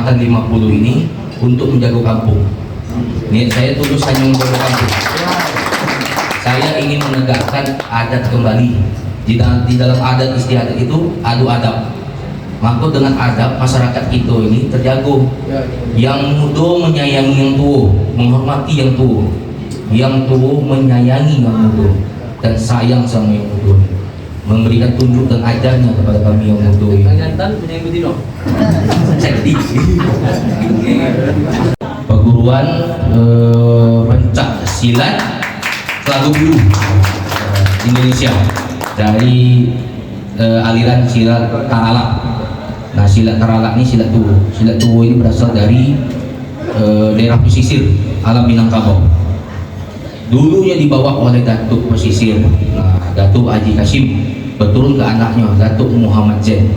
kecamatan 50 ini untuk menjaga kampung. Niat saya tulus hanya menjaga kampung. Saya ingin menegakkan adat kembali. Di dalam adat istiadat itu adu adab. Maka dengan adab masyarakat kita ini terjaga. Yang muda menyayangi yang tua, menghormati yang tua. Yang tua menyayangi yang muda dan sayang sama yang muda. Memberikan tunjuk dan ajarnya kepada kami yang muda ini. Perguruan pencak silat Telaga Biru Indonesia dari aliran silat Taralak. Nah, silat Taralak ini silat tua. Silat tua ini berasal dari daerah pesisir alam Minangkabau. Dulunya dibawa oleh Datuk Pesisir, Datuk Haji Kasim, berturun ke anaknya Datuk Muhammad Zain.